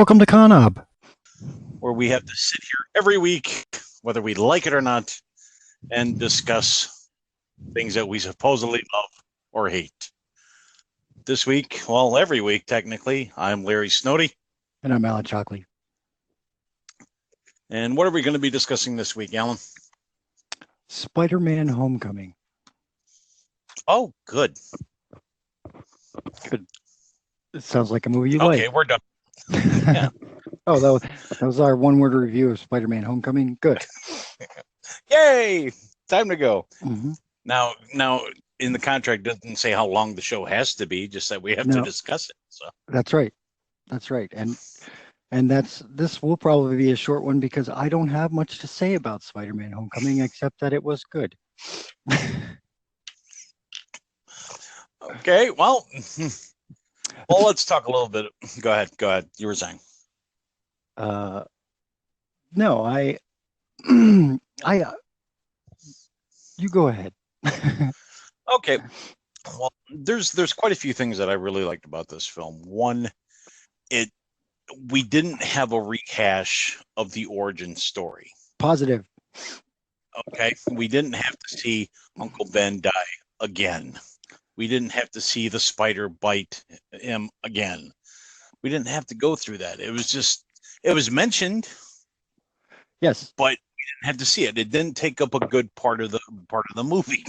Welcome to ConOb. where we have to sit here every week, whether we like it or not, and discuss things that we supposedly love or hate. This week, well, every week technically, I'm Larry Snowdy. And I'm Alan Shockley. And what are we going to be discussing this week, Alan? Spider-Man Homecoming. Oh, good. Good. It sounds like a movie you like. Okay, we're done. Yeah. Oh, that was our one-word review of Spider-Man Homecoming. Good. Yay! Time to go. Mm-hmm. Now, in the contract, it doesn't say how long the show has to be, just that we have to discuss it. So that's right. And this will probably be a short one because I don't have much to say about Spider-Man Homecoming except that it was good. Okay, well, let's talk a little bit. Go ahead. You were saying. No, you go ahead. Okay. Well, there's quite a few things that I really liked about this film. One, we didn't have a rehash of the origin story. Positive. Okay. We didn't have to see Uncle Ben die again. We didn't have to see the spider bite him again. We didn't have to go through that. It was mentioned. Yes. But we didn't have to see it. It didn't take up a good part of the movie.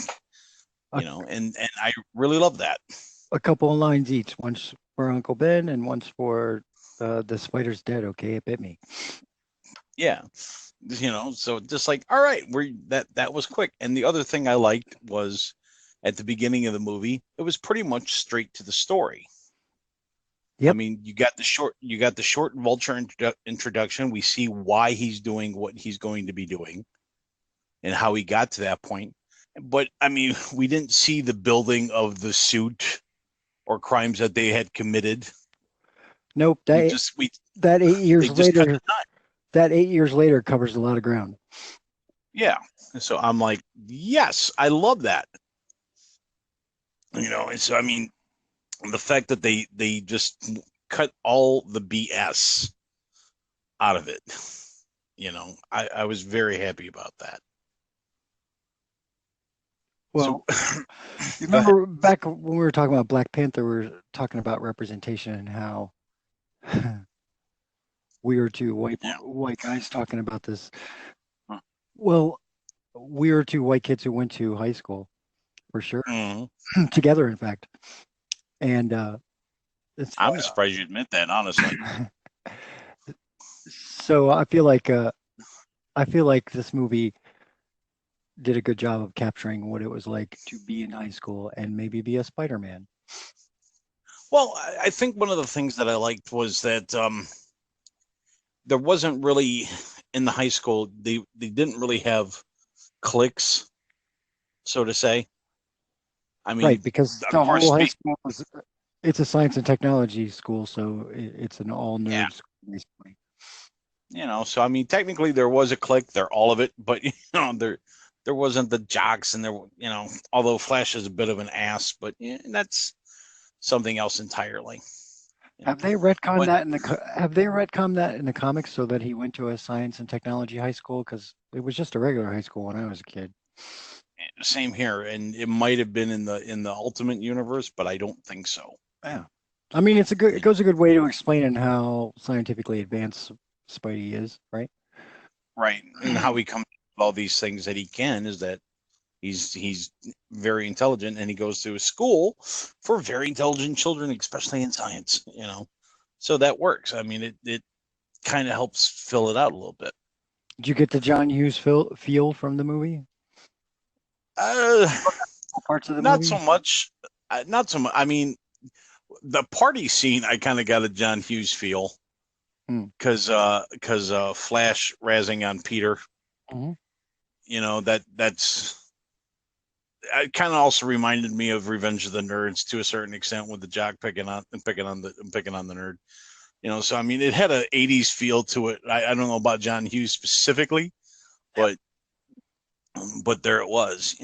And I really love that. A couple of lines each, once for Uncle Ben and once for the spider's dead. Okay, it bit me. Yeah, so just like, all right, that was quick. And the other thing I liked was at the beginning of the movie, it was pretty much straight to the story. Yep. I mean, you got the short Vulture introduction. We see why he's doing what he's going to be doing, and how he got to that point. But I mean, we didn't see the building of the suit or crimes that they had committed. Nope. That 8 years later. That 8 years later covers a lot of ground. Yeah. So I'm like, yes, I love that. And so I mean, the fact that they just cut all the BS out of it, I was very happy about that. Well, you remember back when we were talking about Black Panther, we were talking about representation and how we were two white guys talking about this. Huh. Well, we were two white kids who went to high school, for sure, together, in fact. And I'm surprised you admit that, honestly. So I feel like this movie did a good job of capturing what it was like to be in high school and maybe be a Spider-Man. Well, I think one of the things that I liked was that there wasn't really, in the high school, they didn't really have cliques, so to say. I mean, right, because the whole high school it's a science and technology school, so it's an all nerd school, basically. So I mean, technically there was a clique, they're all of it, but there wasn't the jocks, and there, although Flash is a bit of an ass, but that's something else entirely. Have they retconned that in the comics so that he went to a science and technology high school? Because it was just a regular high school when I was a kid. Same here, and it might have been in the Ultimate Universe, but I don't think so. Yeah, I mean, it goes a good way to explain how scientifically advanced Spidey is, right? Right, and how he comes to all these things that he can is that he's very intelligent, and he goes to a school for very intelligent children, especially in science. So that works. I mean, it kind of helps fill it out a little bit. Did you get the John Hughes feel from the movie? Parts of the movie? Not so much. I mean, the party scene, I kind of got a John Hughes feel because Flash razzing on Peter. Mm-hmm. That's. It kind of also reminded me of Revenge of the Nerds to a certain extent, with the jock picking on the nerd. So I mean, it had an '80s feel to it. I don't know about John Hughes specifically, but there it was.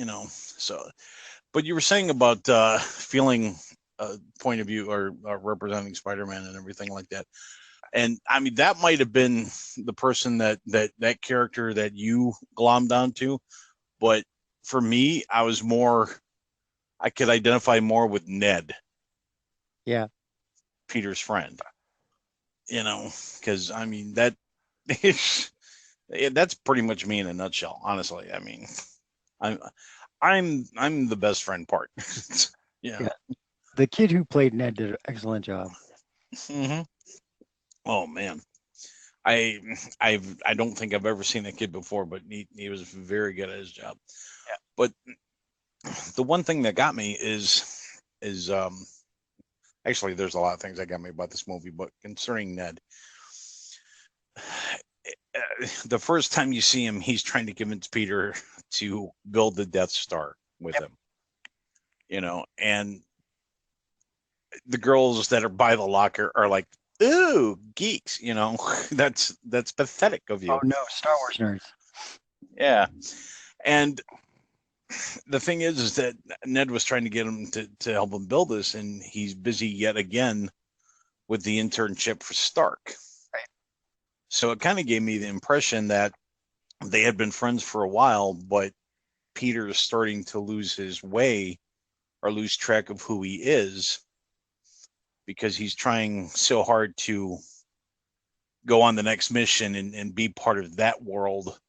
So, but you were saying about feeling point of view or representing Spider-Man and everything like that. And I mean, that might have been the person that character that you glommed onto. But for me, I could identify more with Ned. Yeah. Peter's friend. Because I mean, that's pretty much me in a nutshell, honestly. I mean, I'm the best friend part. Yeah. The kid who played Ned did an excellent job. Mm-hmm. Oh man, I don't think I've ever seen that kid before, but he was very good at his job. Yeah. But the one thing that got me is actually there's a lot of things that got me about this movie, but concerning Ned, the first time you see him, he's trying to convince Peter to build the Death Star with him. And the girls that are by the locker are like, "Ooh, geeks!" That's pathetic of you. Oh no, Star Wars nerds. Yeah, and the thing is that Ned was trying to get him to help him build this, and he's busy yet again with the internship for Stark. Right. So it kind of gave me the impression that they had been friends for a while, but Peter is starting to lose his way or lose track of who he is because he's trying so hard to go on the next mission and be part of that world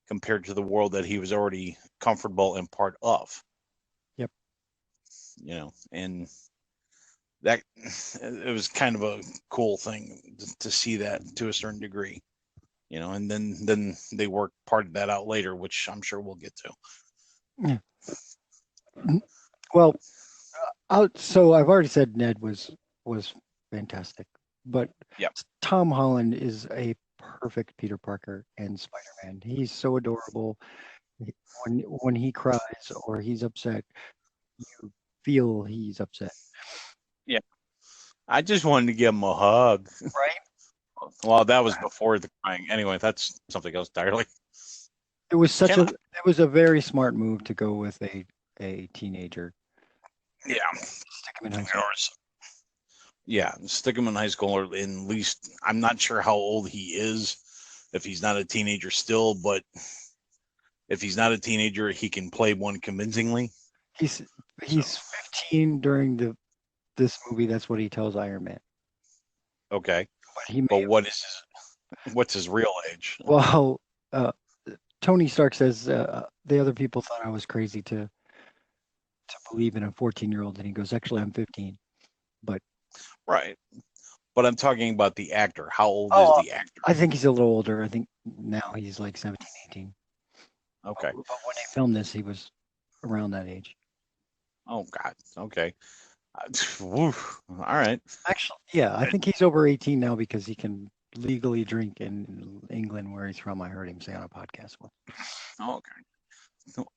compared to the world that he was already comfortable and part of. Yep. And that it was kind of a cool thing to see that to a certain degree, and then they work part of that out later, which I'm sure we'll get to. Yeah. Well, so I've already said Ned was fantastic, but yep. Tom Holland is a perfect Peter Parker and Spider-Man. He's so adorable. When he cries or he's upset, you feel he's upset. Yeah. I just wanted to give him a hug. Right. Well, that was before the crying. Anyway, that's something else entirely. It was it was a very smart move to go with a teenager. Yeah. Stick him in high school. Yeah, stick him in high school, or at least I'm not sure how old he is, if he's not a teenager still, but if he's not a teenager, he can play one convincingly. He's 15 during this movie. That's what he tells Iron Man. Okay, but what's his real age? Well, Tony Stark says the other people thought I was crazy to believe in a 14-year-old, and he goes, "Actually, I'm 15." But right, but I'm talking about the actor. How old is the actor? I think he's a little older. I think now he's like 17, 18. Okay, but when they filmed this, he was around that age. Oh God. Okay. All right. Actually, yeah, I think he's over 18 now because he can legally drink in England, where he's from. I heard him say on a podcast once. Okay.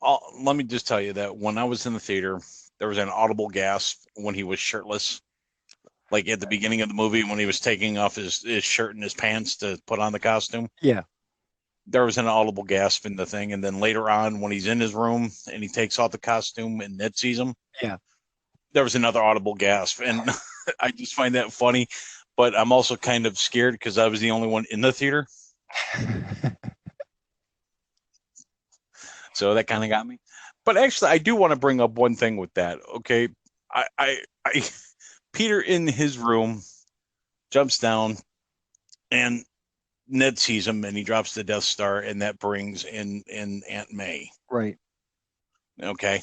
Let me just tell you that when I was in the theater, there was an audible gasp when he was shirtless. Like at the beginning of the movie when he was taking off his shirt and his pants to put on the costume. Yeah. There was an audible gasp in the thing. And then later on when he's in his room and he takes off the costume and Ned sees him. Yeah. There was another audible gasp. And I just find that funny. But I'm also kind of scared because I was the only one in the theater. So that kind of got me. But actually, I do want to bring up one thing with that. Okay. I Peter in his room jumps down and Ned sees him and he drops the Death Star, and that brings in Aunt May. Right. Okay.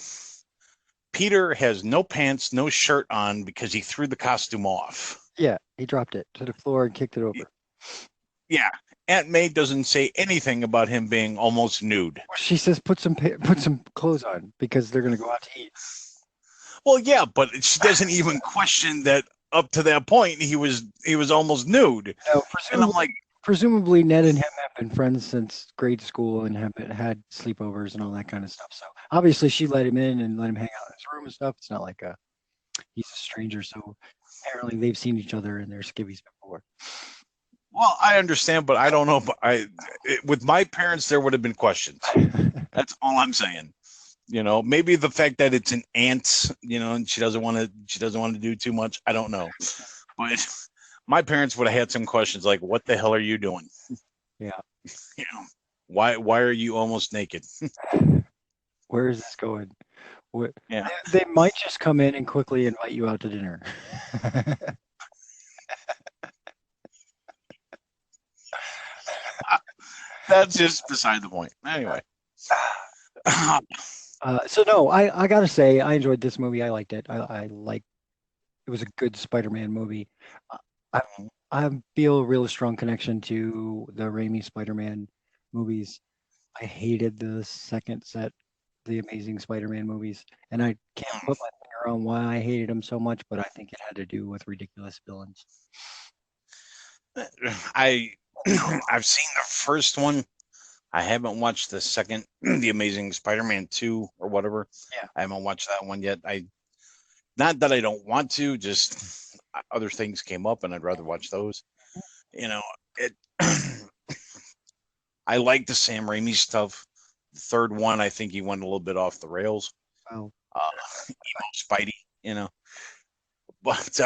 Peter has no pants, no shirt on because he threw the costume off. Yeah, he dropped it to the floor and kicked it over. Yeah. Aunt May doesn't say anything about him being almost nude. She says put some clothes on because they're going to go out to eat. Well, yeah, but she doesn't even question that up to that point he was almost nude. No, and I'm like, presumably Ned and him have been friends since grade school and have had sleepovers and all that kind of stuff. So obviously she let him in and let him hang out in his room and stuff. It's not like he's a stranger. So apparently they've seen each other in their skivvies before. Well, I understand, but I don't know. But with my parents, there would have been questions. That's all I'm saying. Maybe the fact that it's an aunt, and she doesn't want to do too much. I don't know, my parents would have had some questions like, "What the hell are you doing?" Yeah. You know, why are you almost naked? Where is this going? Yeah, They might just come in and quickly invite you out to dinner. that's just beside the point. Anyway, So no, I gotta say I enjoyed this movie. I liked it. I like it was a good Spider-Man movie. Uh, I I feel a real strong connection to the Raimi Spider-Man movies. I hated the second set, the Amazing Spider-Man movies, and I can't put my finger on why I hated them so much, but I think it had to do with ridiculous villains. I I've seen the first one. I haven't watched the second, The Amazing Spider-Man 2 or whatever. Yeah. I haven't watched that one yet. Not that I don't want to, just other things came up and I'd rather watch those. You know, it I like the Sam Raimi stuff. The third one, I think he went a little bit off the rails. Oh, Emo Spidey, you know. But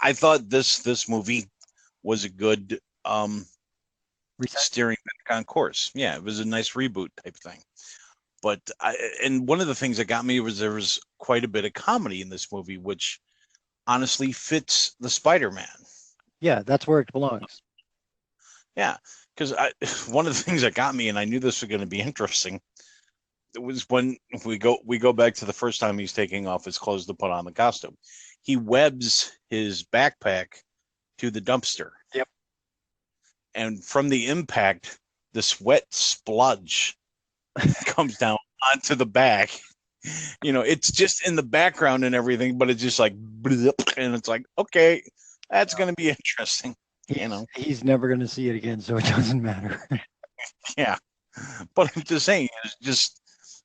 I thought this movie was a good steering back on course. Yeah, it was a nice reboot type thing. But and one of the things that got me was there was quite a bit of comedy in this movie, which honestly fits the Spider-Man. yeah, that's where it belongs. Yeah, because one of the things that got me, and I knew this was going to be interesting, it was when we go back to the first time he's taking off his clothes to put on the costume. He webs his backpack to the dumpster. Yep. And from the impact, this wet spludge comes down onto the back. You know, it's just in the background and everything, but it's just like, and it's like, okay, that's going to be interesting. He's never going to see it again, so it doesn't matter. Yeah, but I'm just saying,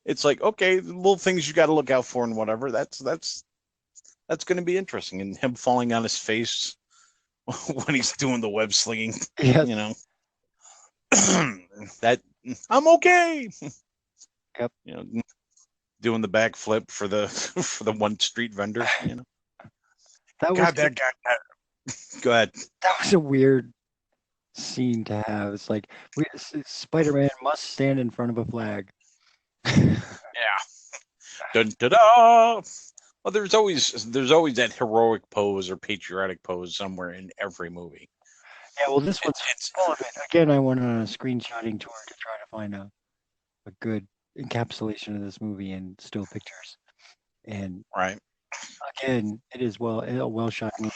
it's like, okay, little things you got to look out for and whatever. That's going to be interesting, and him falling on his face when he's doing the web slinging. Yes. You know, that I'm okay. Yep. You know, doing the backflip for the one street vendor. You know, that that guy. Go ahead. That was a weird scene to have. It's like Spider-Man must stand in front of a flag. Yeah. Dun, da, da. Well, there's always that heroic pose or patriotic pose somewhere in every movie. Yeah, well, this one's full of it. Again, I went on a screenshotting tour to try to find a good encapsulation of this movie in still pictures. And right, again, it is a well shot movie.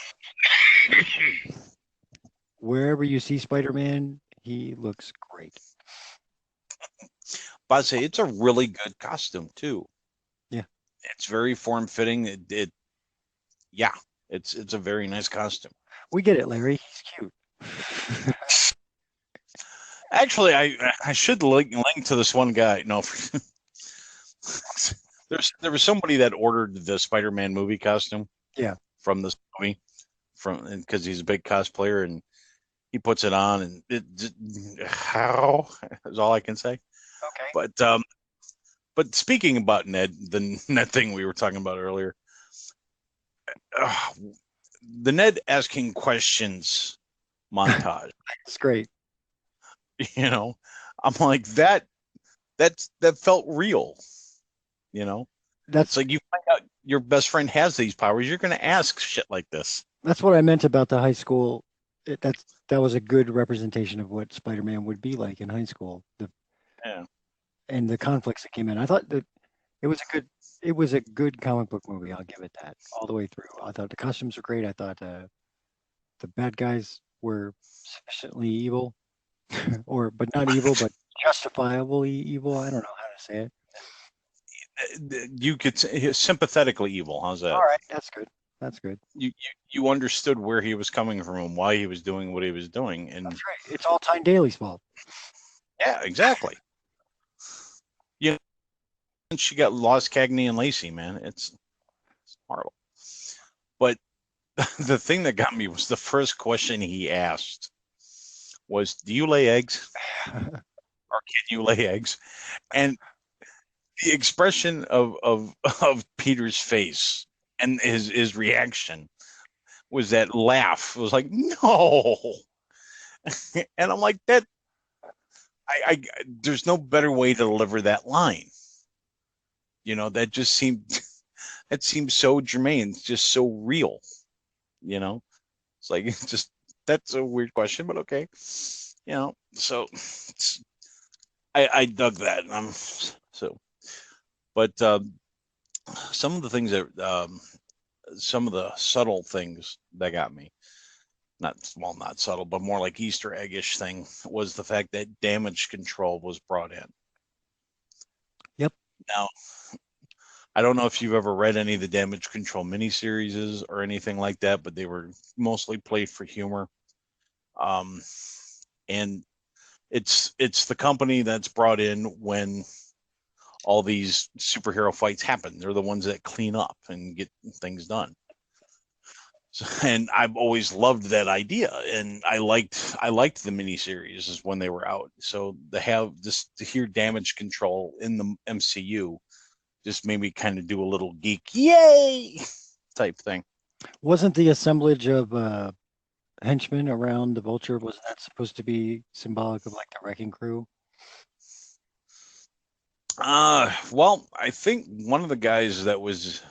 Wherever you see Spider-Man, he looks great. But I'd say it's a really good costume too. Yeah, it's very form fitting. It's a very nice costume. We get it, Larry. He's cute. Actually, I should link to this one guy. No, there was somebody that ordered the Spider-Man movie costume. Yeah, from this movie, because he's a big cosplayer and he puts it on, and how is all I can say. Okay. But speaking about Ned, the Ned thing we were talking about earlier, the Ned asking questions montage. It's great. You know, I'm like that felt real. You know, that's like you find out your best friend has these powers, you're going to ask shit like this. That's what I meant about the high school. That was a good representation of what Spider-Man would be like in high school. And the conflicts that came in. I thought that it was a good comic book movie. I'll give it that all the way through. I thought the costumes were great. I thought the bad guys were sufficiently evil, but not evil, but justifiably evil. I don't know how to say it. You could say sympathetically evil. How's that? All right, that's good. That's good. You understood where he was coming from and why he was doing what he was doing, and that's right. It's all Tyne Daly's fault. Yeah, exactly. You know, she got lost Cagney and Lacey, man. It's horrible. But the thing that got me was the first question he asked was, "Do you lay eggs, or can you lay eggs?" And the expression of Peter's face and his reaction was that laugh. It was like, no. And I'm like, that I there's no better way to deliver that line. That just seemed so germane, just so real. It's like it's just that's a weird question, but okay. So I dug that. But some of the things some of the subtle things that got me, not subtle, but more like Easter eggish thing, was the fact that damage control was brought in. Yep. Now, I don't know if you've ever read any of the damage control miniseries or anything like that, but they were mostly played for humor. And it's the company that's brought in when all these superhero fights happen. They're the ones that clean up and get things done. And I've always loved that idea, and I liked the miniseries when they were out. So to hear damage control in the MCU just made me kind of do a little geek yay type thing. Wasn't the assemblage of henchmen around the Vulture, was that supposed to be symbolic of like the wrecking crew? Well, I think one of the guys that was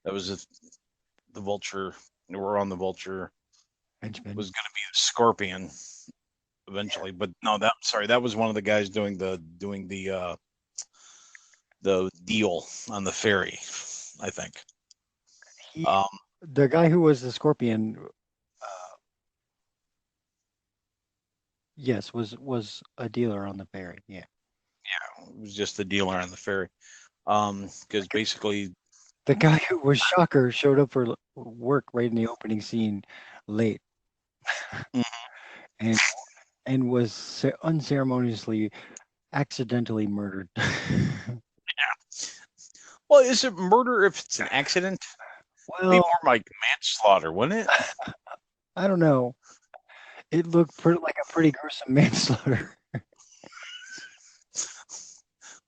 the Vulture, were on the Vulture, Henchmen was going to be the Scorpion eventually, but no, that was one of the guys doing the deal on the ferry, I think. The guy who was the Scorpion, yes, was a dealer on the ferry. Yeah. Yeah, it was just the dealer on the ferry. Because basically, the guy who was Shocker showed up for work right in the opening scene late, mm-hmm. and was unceremoniously, accidentally murdered. Yeah. Well, is it murder if it's an accident? Well, it'd be more like manslaughter, wouldn't it? I don't know. It looked like a pretty gruesome manslaughter.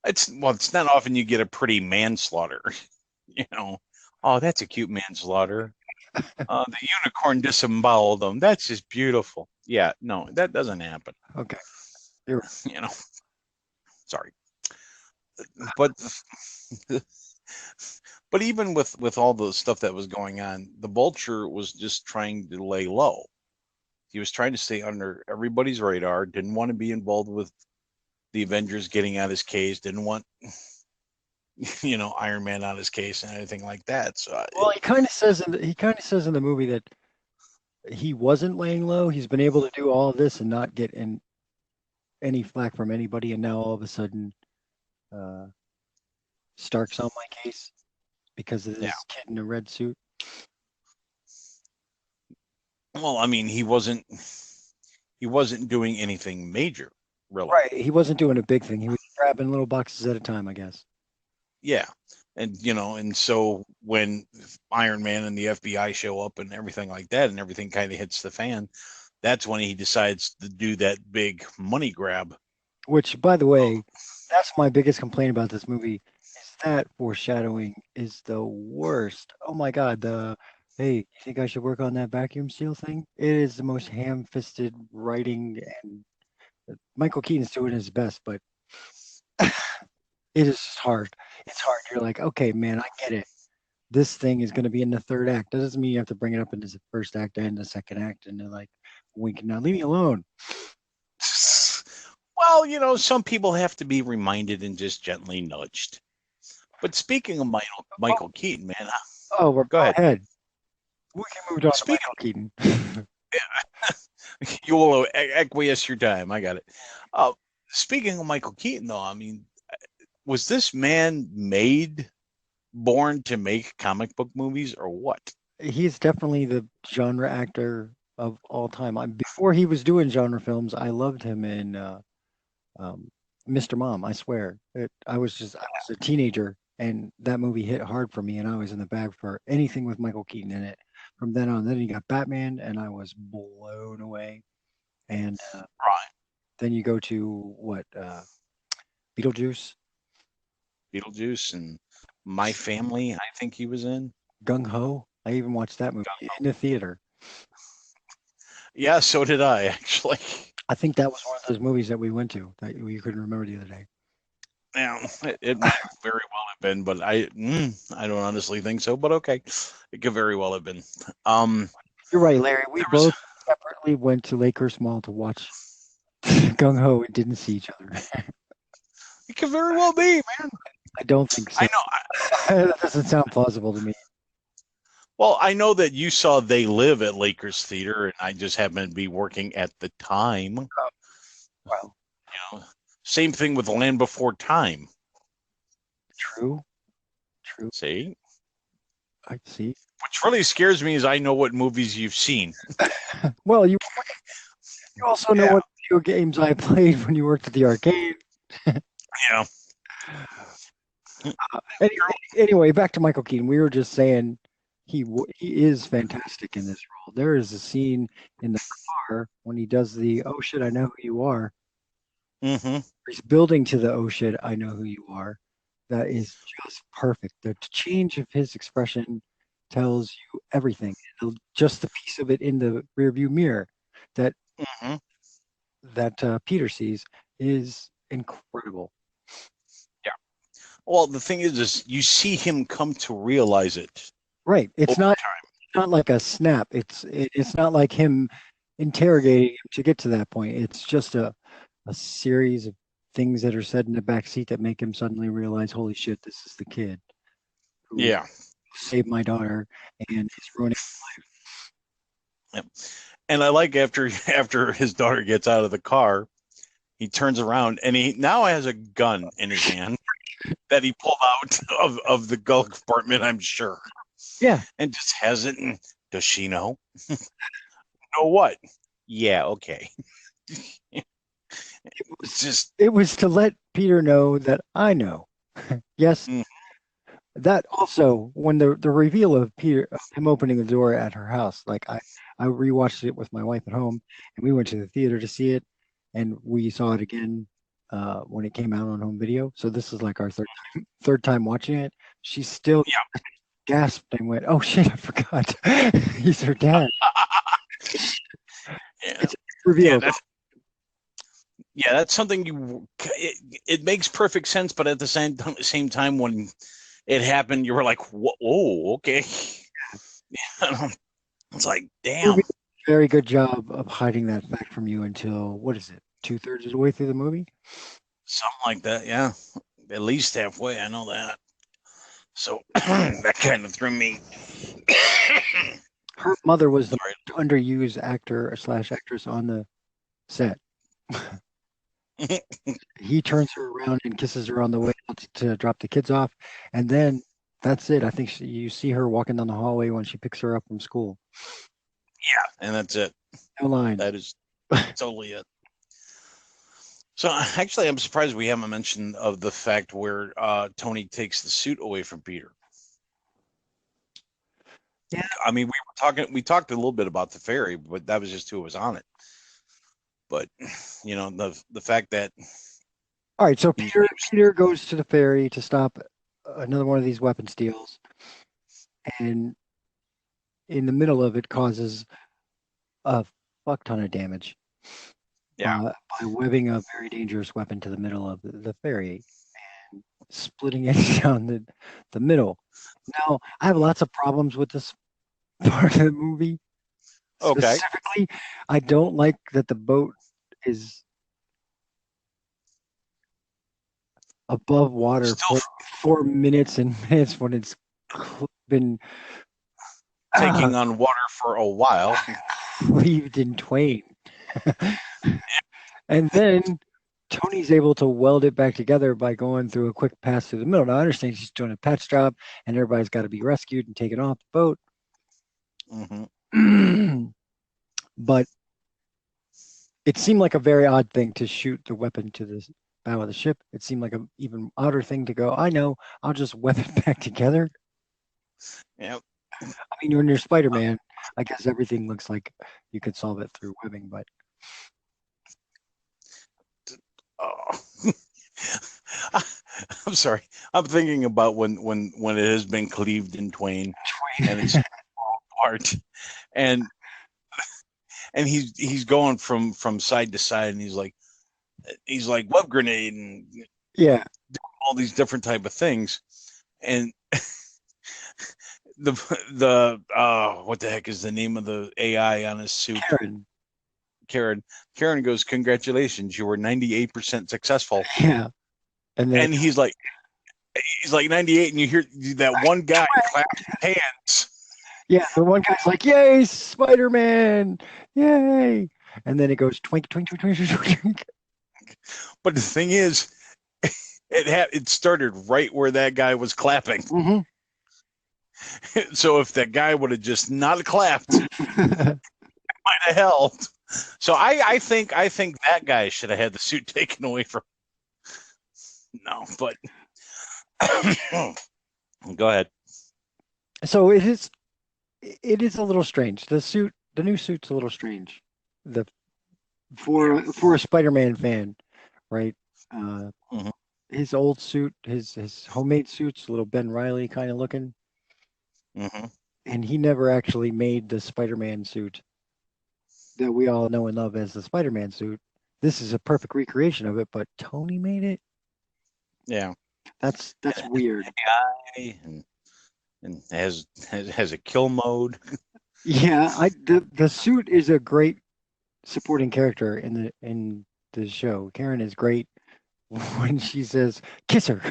It's not often you get a pretty manslaughter. Oh, that's a cute manslaughter. The unicorn disemboweled them. That's just beautiful. Yeah, no, that doesn't happen. Okay. Sorry. But even with all the stuff that was going on, the Vulture was just trying to lay low. He was trying to stay under everybody's radar, didn't want to be involved with the Avengers getting out his case, didn't want Iron Man on his case and anything like that. So well, he kind of says in the movie that he wasn't laying low. He's been able to do all of this and not get any flack from anybody, and now all of a sudden, Stark's on my case because of this kid in a red suit. Well, I mean, he wasn't doing anything major, really. Right. He wasn't doing a big thing. He was grabbing little boxes at a time, I guess. Yeah. And, and so when Iron Man and the FBI show up and everything like that, and everything kind of hits the fan, that's when he decides to do that big money grab. Which, by the way, that's my biggest complaint about this movie, is that foreshadowing is the worst. Oh my God, hey, you think I should work on that vacuum seal thing? It is the most ham-fisted writing, and Michael Keaton's doing his best, but it is just hard. It's hard. You're like, okay, man, I get it. This thing is going to be in the third act. That doesn't mean you have to bring it up into the first act and the second act, and they're like, winking, now leave me alone. Well, some people have to be reminded and just gently nudged. But speaking of Michael Keaton, man. Go ahead. We can move on to Michael Keaton. You will acquiesce your time. I got it. Speaking of Michael Keaton, though, I mean, was this man born to make comic book movies, or what? He's definitely the genre actor of all time. Before he was doing genre films, I loved him in Mr. Mom. I swear, I was a teenager, and that movie hit hard for me, and I was in the bag for anything with Michael Keaton in it. From then on, then he got Batman, and I was blown away. And then you go to what? Beetlejuice. And My Family, I think he was in. Gung Ho. I even watched that movie in the theater. Yeah, so did I, actually. I think that was one of those movies that we went to that you couldn't remember the other day. Yeah, it might very well have been, but I don't honestly think so. But okay, it could very well have been. You're right, Larry. We both separately went to Lakehurst Mall to watch Gung Ho and didn't see each other. It could very well be, man. I don't think so. I know. That doesn't sound plausible to me. Well, I know that you saw They Live at Lakers Theater, and I just happened to be working at the time. Oh, well, same thing with Land Before Time. True. See? I see. Which really scares me is I know what movies you've seen. Well, you also know what video games I played when you worked at the arcade. Yeah. Anyway, back to Michael Keaton. We were just saying he is fantastic in this role. There is a scene in the car when he does the "Oh shit, I know who you are." Mm-hmm. He's building to the "Oh shit, I know who you are." That is just perfect. The change of his expression tells you everything. Just the piece of it in the rearview mirror that Peter sees is incredible. Yeah. Well, the thing is you see him come to realize it. Right. It's not like a snap. It's not like him interrogating him to get to that point. It's just a series of things that are said in the back seat that make him suddenly realize, holy shit, this is the kid who saved my daughter and is ruining my life. Yep. And I like after his daughter gets out of the car, he turns around and he now has a gun in his hand that he pulled out of the glove compartment, I'm sure. Yeah. And just has it. And does she know? Know what? Yeah, okay. It was to let Peter know that I know. Yes. That also, when the reveal of him opening the door at her house, like I rewatched it with my wife at home, and we went to the theater to see it, and we saw it again when it came out on home video. So this is like our third time watching it. She still gasped and went, "Oh shit, I forgot. He's her dad." It's revealed. Yeah, that's something it makes perfect sense, but at the same time when it happened, you were like, whoa, okay. It's like, damn. Very good job of hiding that fact from you until, what is it, 2/3 of the way through the movie? Something like that, yeah. At least halfway, I know that. So that kind of threw me. Her mother was the underused actor / actress on the set. He turns her around and kisses her on the way to drop the kids off, and then that's it. I think you see her walking down the hallway when she picks her up from school. Yeah, and that's it. No line. That is totally it. So actually, I'm surprised we haven't mentioned of the fact where Tony takes the suit away from Peter. Yeah, I mean, we talked a little bit about the ferry, but that was just who was on it. But the fact that all right, so Peter goes to the ferry to stop another one of these weapon steals, and in the middle of it causes a fuck ton of damage. Yeah, by webbing a very dangerous weapon to the middle of the ferry and splitting it down the middle. Now, I have lots of problems with this part of the movie. Okay. Specifically, I don't like that the boat is above water for minutes and minutes when it's been taking on water for a while. Cleaved in twain. And then Tony's able to weld it back together by going through a quick pass through the middle. Now, I understand she's doing a patch job and everybody's got to be rescued and taken off the boat. Mm-hmm. But it seemed like a very odd thing to shoot the weapon to the bow of the ship. It seemed like an even odder thing to go, I know, I'll just web it back together. Yep. I mean, when you're Spider-Man, I guess everything looks like you could solve it through webbing, but I'm sorry. I'm thinking about when it has been cleaved in twain, and it's Walmart, and he's going from side to side, and he's like web grenade and all these different type of things, and the what the heck is the name of the AI on his suit? Karen goes, "Congratulations, you were 98% successful." Yeah, and he's like 98, and you hear that one guy clap hands. Yeah, the one guy's like, "Yay, Spider-Man! Yay!" And then it goes twink, twink, twink, twink, twink, twink. But the thing is, it started right where that guy was clapping. Mm-hmm. So if that guy would have just not clapped, it might have held. So I think that guy should have had the suit taken away from. No, but go ahead. So it is a little strange. The new suit's a little strange. For a Spider-Man fan, right? His old suit, his homemade suit's a little Ben Reilly kind of looking. And he never actually made the Spider-Man suit that we all know and love as the Spider-Man suit. This is a perfect recreation of it, but Tony made it. Yeah, that's weird. And has a kill mode. Yeah, the suit is a great supporting character in the show. Karen is great when she says "kiss her."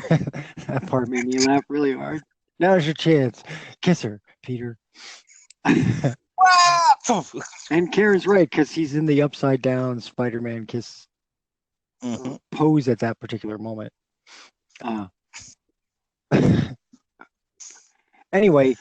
That part made me laugh really hard. Now's your chance, kiss her, Peter. And Karen's right, because he's in the upside down Spider-Man kiss pose at that particular moment. Anyway,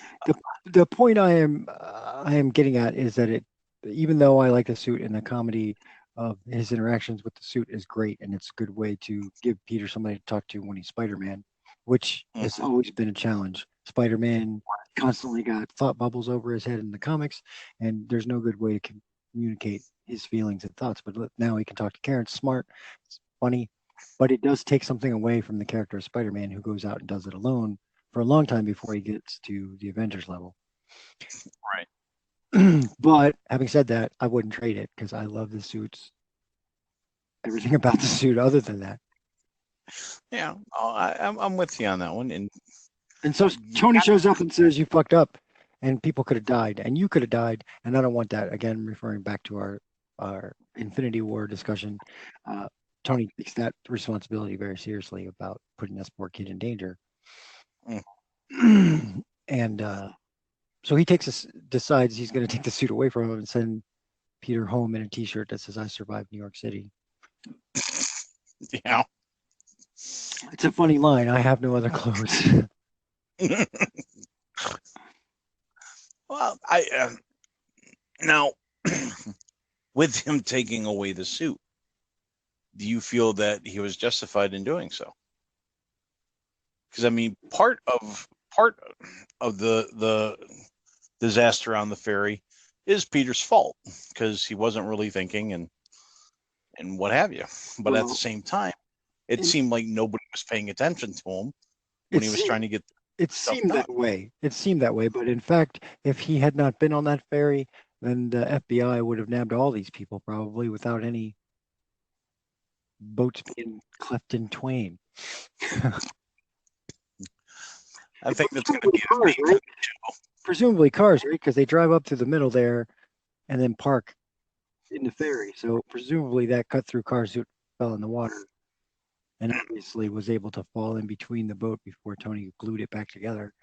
the point I am getting at is that even though I like the suit and the comedy of his interactions with the suit is great, and it's a good way to give Peter somebody to talk to when he's Spider-Man, which has always been a challenge. Spider-Man constantly got thought bubbles over his head in the comics, and there's no good way to communicate his feelings and thoughts. But now he can talk to Karen. Smart, it's funny, but it does take something away from the character of Spider-Man, who goes out and does it alone for a long time before he gets to the Avengers level. Right. But having said that, I wouldn't trade it because I love the suits. Everything about the suit other than that. Yeah, I'm with you on that one. And so Tony shows up and says, "You fucked up, and people could have died, and you could have died, and I don't want that." Again, referring back to our Infinity War discussion, Tony takes that responsibility very seriously about putting this poor kid in danger. And so he decides he's going to take the suit away from him and send Peter home in a T-shirt that says, "I survived New York City." Yeah. It's a funny line. I have no other clothes. Well, now with him taking away the suit, do you feel that he was justified in doing so? Because I mean, part of the disaster on the ferry is Peter's fault because he wasn't really thinking and what have you. But at the same time, it seemed like nobody was paying attention to him when he was trying to get. It seemed that way. It seemed that way. But in fact, if he had not been on that ferry, then the FBI would have nabbed all these people probably without any boats being cleft in twain. I think that's going to be cars, right? Presumably cars, right? Because they drive up to the middle there and then park in the ferry. So presumably that cut through car suit fell in the water and obviously was able to fall in between the boat before Tony glued it back together.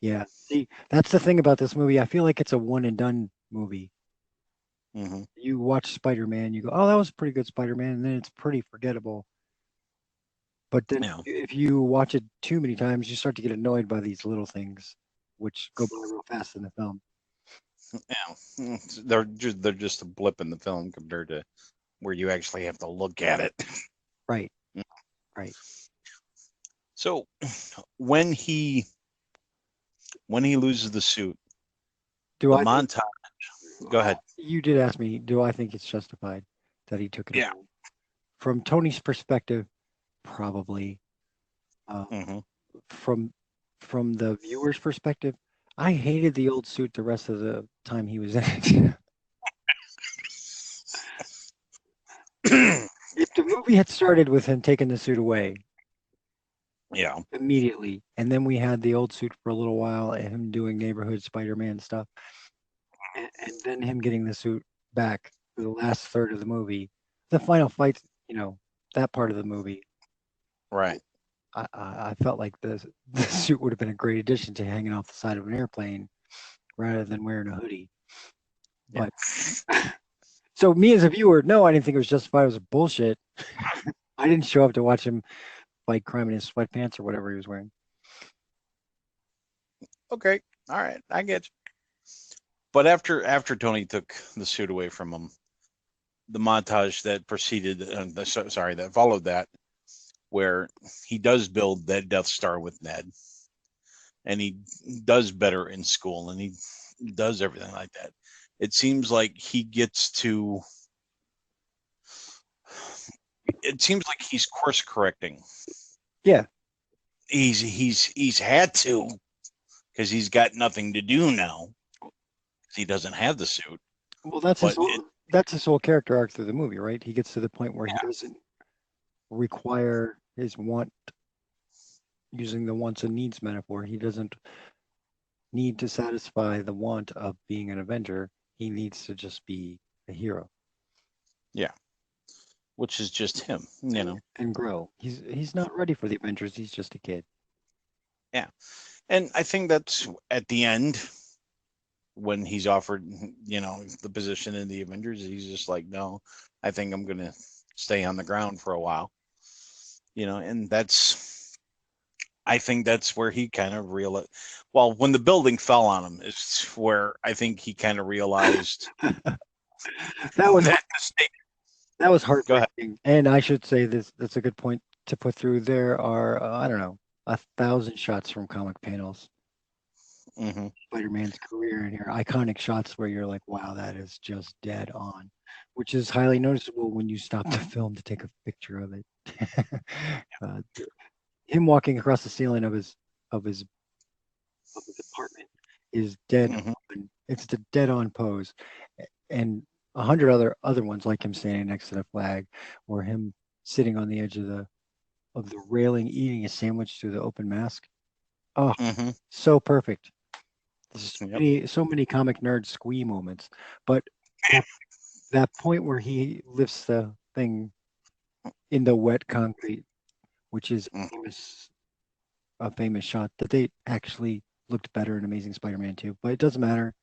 Yeah. See, that's the thing about this movie. I feel like it's a one and done movie. You watch Spider-Man, you go, "Oh, that was a pretty good Spider-Man," and then it's pretty forgettable. But then if you watch it too many times, you start to get annoyed by these little things, which go by real fast in the film. Yeah, they're just a blip in the film compared to where you actually have to look at it. Right. Right. So when he loses the suit, montage. Go ahead. You did ask me, do I think it's justified that he took it? Yeah. Away? From Tony's perspective, probably. From the viewer's perspective, I hated the old suit the rest of the time he was in it. If the movie had started with him taking the suit away, yeah, immediately, and then we had the old suit for a little while, and him doing neighborhood Spider-Man stuff, and then him getting the suit back for the last third of the movie, the final fight, that part of the movie, right. I felt like the suit would have been a great addition to hanging off the side of an airplane rather than wearing a hoodie. Yeah. But so me as a viewer, no, I didn't think it was justified. It was bullshit. I didn't show up to watch him fight crime in his sweatpants or whatever he was wearing. Okay. All right. I get you. But after Tony took the suit away from him, the montage that proceeded, that followed that, where he does build that Death Star with Ned, and he does better in school, and he does everything like that. It seems like he gets to. It seems like he's course correcting. Yeah, he's had to, because he's got nothing to do now. He doesn't have the suit. Well, that's his whole character arc through the movie, right? He gets to the point where he doesn't require his want, using the wants and needs metaphor. He doesn't need to satisfy the want of being an Avenger. He needs to just be a hero. Yeah, which is just him, and grow. He's not ready for the Avengers. He's just a kid. Yeah, and I think that's at the end when he's offered, the position in the Avengers. He's just like, no, I think I'm gonna stay on the ground for a while, and I think that's where he kind of realized. Well, when the building fell on him is where I think he kind of realized that was mistake. That was heartbreaking. And I should say that's a good point to put through. There are I don't know 1,000 shots from comic panels. Mm-hmm. Spider-Man's career in here, iconic shots where you're like, wow, that is just dead on, which is highly noticeable when you stop the film to take a picture of it. Him walking across the ceiling of his apartment is dead on. It's the dead on pose, and 100 other ones like him standing next to the flag, or him sitting on the edge of the railing eating a sandwich through the open mask. Oh, so perfect. There's so many comic nerd squee moments, but that point where he lifts the thing in the wet concrete, which is a famous shot that they actually looked better in Amazing Spider-Man 2, but it doesn't matter.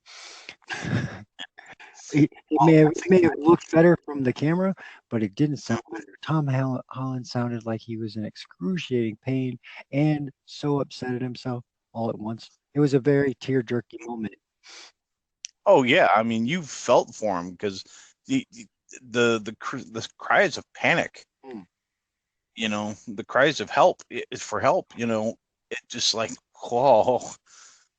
It may have looked better from the camera, but it didn't sound better. Tom Holland sounded like he was in excruciating pain and so upset at himself all at once. It was a very tear-jerky moment. Oh yeah, I mean, you felt for him because the cries of panic, the cries of help for help, it just like, whoa,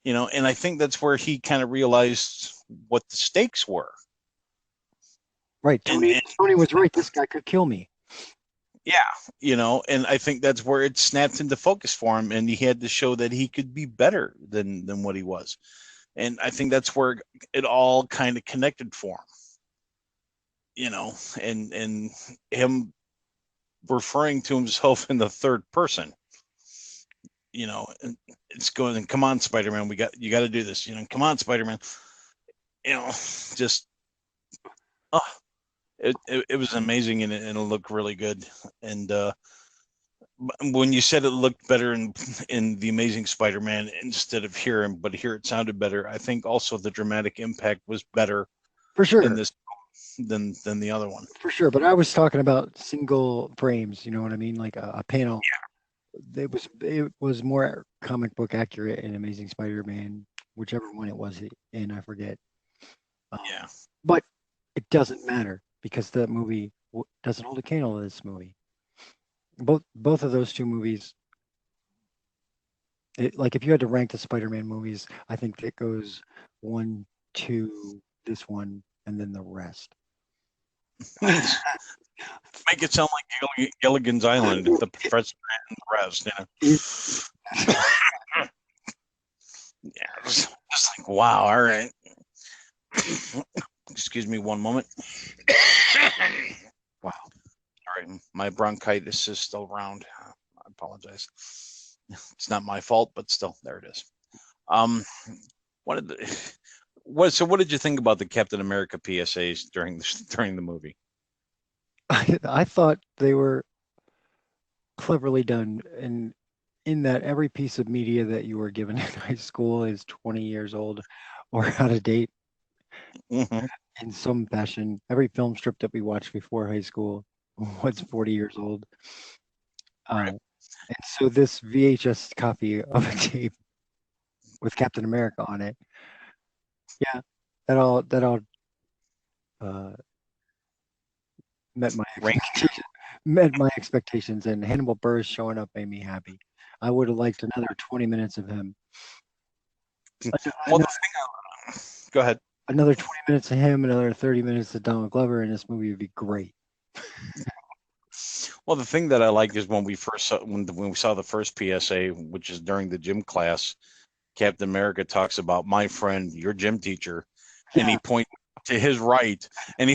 and I think that's where he kind of realized what the stakes were. Right. Tony was right. This guy could kill me. Yeah. And I think that's where it snapped into focus for him, and he had to show that he could be better than what he was. And I think that's where it all kind of connected for him, and him referring to himself in the third person, and it's going, come on, Spider-Man, you got to do this, come on, Spider-Man, just, it was amazing, and it looked really good. And when you said it looked better in the Amazing Spider-Man instead of here, but here it sounded better, I think also the dramatic impact was better for sure in this than the other one. For sure, but I was talking about single frames. You know what I mean? Like a panel. Yeah. It was more comic book accurate in Amazing Spider-Man, whichever one it was in. I forget. Yeah. But it doesn't matter because the movie doesn't hold a candle to this movie. Both of those two movies, like if you had to rank the Spider-Man movies, I think it goes 1, 2, this one, and then the rest. Make it sound like Gilligan's Island, the professor and the rest. Yeah. was like, wow, all right. Excuse me one moment. Wow. All right, my bronchitis is still around. I apologize. It's not my fault, but still, there it is. What did you think about the Captain America PSAs during the movie? I thought they were cleverly done, and in that every piece of media that you were given in high school is 20 years old or out of date Mm-hmm. in some fashion. Every film strip that we watched before high school was 40 years old. Right. And so this VHS copy of a tape with Captain America on it, yeah, that all uh, met my expectations. Met my expectations, and Hannibal Buress showing up made me happy. I would have liked another 20 minutes of him. Well, go ahead. Another 20 minutes of him, another 30 minutes of Donald Glover in this movie would be great. Well, the thing that I like is when we saw the first PSA, which is during the gym class, Captain America talks about my friend, your gym teacher, and he points to his right, and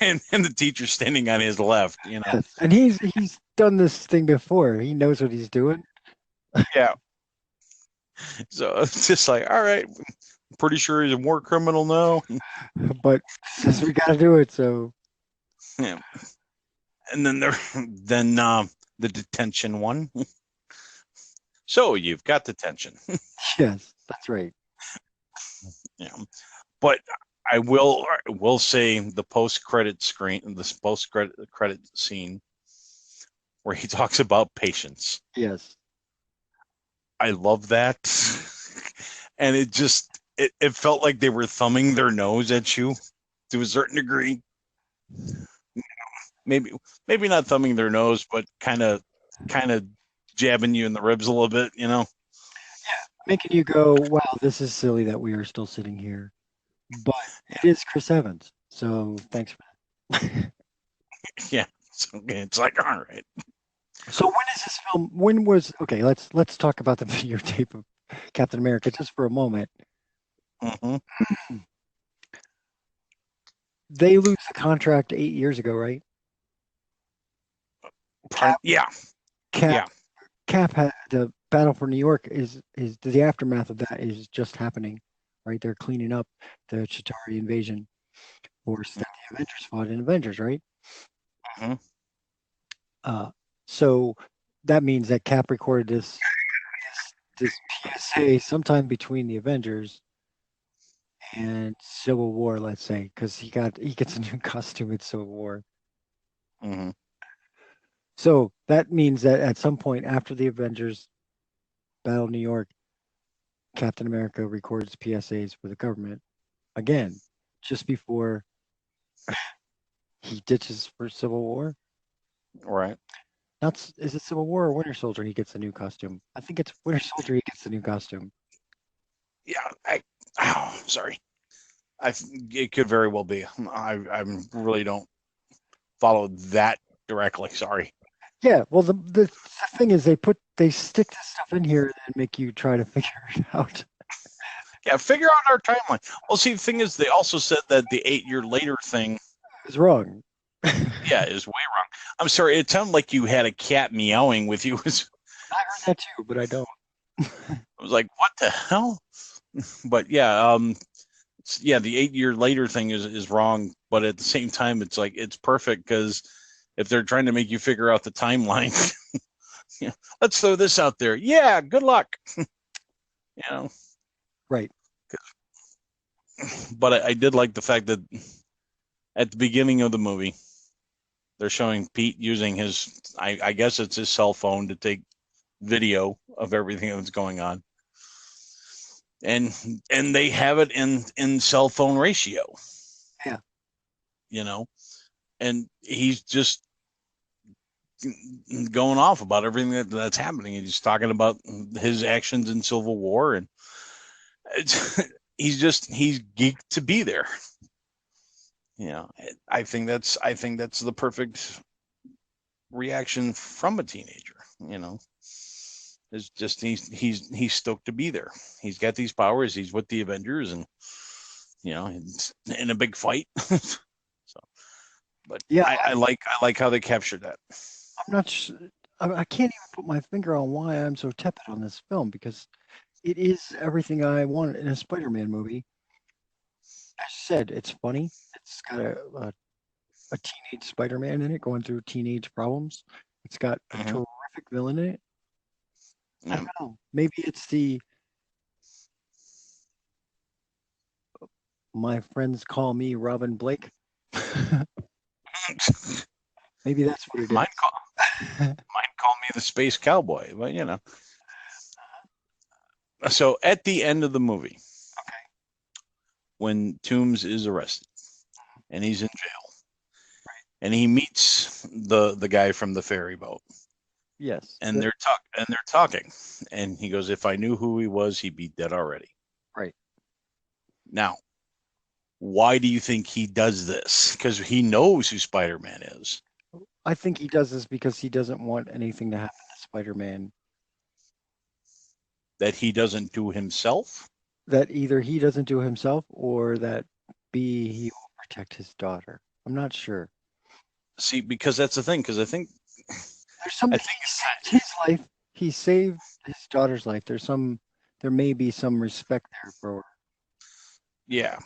and the teacher's standing on his left. You know, yes. And he's done this thing before. He knows what he's doing. Yeah. So it's just like, all right, I'm pretty sure he's a war criminal now. But since we got to do it, so Yeah. And then the detention one. So you've got detention. yes, that's right. Yeah. But I will say the post-credit scene where he talks about patience. Yes. I love that. And it felt like they were thumbing their nose at you to a certain degree. Maybe not thumbing their nose, but kind of jabbing you in the ribs a little bit, you know? Yeah, making you go, wow, this is silly that we are still sitting here. But it is Chris Evans, so thanks for that. Yeah, it's like, all right. So when is this film? When was okay? Let's talk about the videotape of Captain America just for a moment. Mm-hmm. They lose the contract 8 years ago, right? Cap, Cap had the Battle for New York is the aftermath of that is just happening, right? They're cleaning up the Chitauri invasion force that the Avengers fought in Avengers, right? Mm-hmm. So that means that Cap recorded this PSA sometime between the Avengers and Civil War, let's say, because he gets a new costume in Civil War. Mm-hmm. So that means that at some point after the Avengers Battle of New York, Captain America records PSAs for the government again, just before he ditches for Civil War. Right. Is it Civil War or Winter Soldier? He gets a new costume. I think it's Winter Soldier. He gets a new costume. Yeah. Sorry. It could very well be. I really don't follow that directly. Sorry. Yeah. Well, the thing is, they stick this stuff in here and make you try to figure it out. Yeah, figure out our timeline. Well, see, the thing is, they also said that the 8 year later thing is wrong. Yeah, is way wrong. I'm sorry. It sounded like you had a cat meowing with you. I heard that too, but I don't. I was like, what the hell? But yeah, the 8 year later thing is wrong. But at the same time, it's like it's perfect because if they're trying to make you figure out the timeline, let's throw this out there. Yeah, good luck. Right. But I did like the fact that at the beginning of the movie, they're showing Pete using his, I guess it's his cell phone to take video of everything that's going on. And they have it in cell phone ratio. Yeah. And he's just going off about everything that's happening. He's talking about his actions in Civil War, and he's geeked to be there. I think that's the perfect reaction from a teenager. It's just he's stoked to be there. He's got these powers. He's with the Avengers, and it's in a big fight. So, but Yeah, I like how they captured that. I'm not. I can't even put my finger on why I'm so tepid on this film because it is everything I want in a Spider-Man movie. As I said, it's funny. It's got a teenage Spider-Man in it going through teenage problems. It's got a terrific villain in it. I don't know. Maybe it's my friends call me Robin Blake. Maybe that's what it is. Mine call me the Space Cowboy, but So at the end of the movie, when Toomes is arrested and he's in jail, and he meets the guy from the ferry boat. Yes. And they're talking, and he goes, "If I knew who he was, he'd be dead already." Right. Now, why do you think he does this? Because he knows who Spider-Man is. I think he does this because he doesn't want anything to happen to Spider-Man. That he doesn't do himself? That either he doesn't do himself or that B, he will protect his daughter. I'm not sure. See, because that's the thing, because I think there's something. He saved his life. He saved his daughter's life. There may be some respect there for her. Yeah.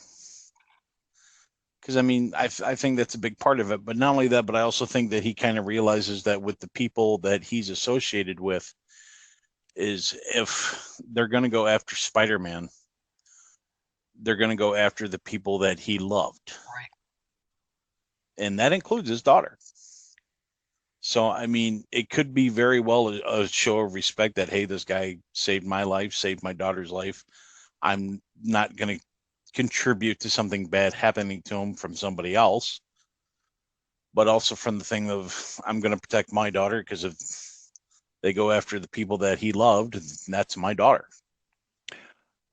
Because, I mean, I think that's a big part of it. But not only that, but I also think that he kind of realizes that with the people that he's associated with, is if they're going to go after Spider-Man, they're going to go after the people that he loved. Right. And that includes his daughter. So, I mean, it could be very well a show of respect that, hey, this guy saved my life, saved my daughter's life. I'm not going to contribute to something bad happening to him from somebody else. But also from the thing of, I'm going to protect my daughter, because if they go after the people that he loved, that's my daughter.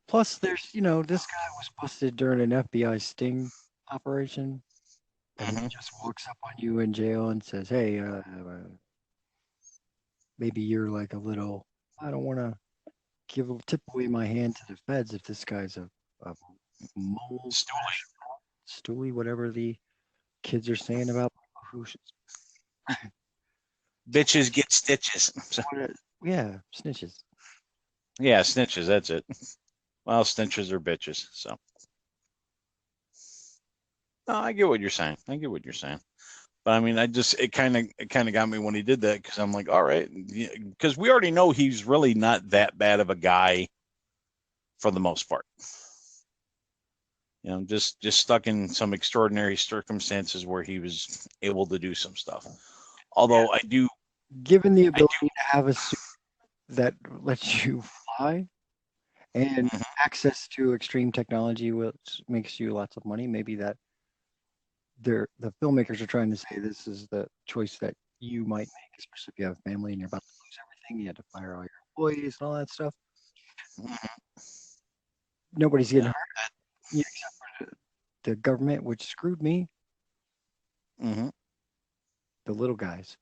Plus, there's, this guy was busted during an FBI sting operation. And he just walks up on you in jail and says, hey, maybe you're like a little, I don't want to tip away my hand to the feds if this guy's a mole, stoolie, whatever the kids are saying about bitches get stitches. Yeah, snitches. Yeah, snitches, that's it. Well, snitches are bitches, so. No, I get what you're saying. But I mean, it kind of got me when he did that, because I'm like, all right, because we already know he's really not that bad of a guy for the most part. Just stuck in some extraordinary circumstances where he was able to do some stuff. Although I do, given the ability to have a suit that lets you fly and access to extreme technology, which makes you lots of money, maybe that the filmmakers are trying to say this is the choice that you might make, especially if you have a family and you're about to lose everything. You had to fire all your employees and all that stuff. Nobody's getting hurt, except for the government, which screwed me. The little guys.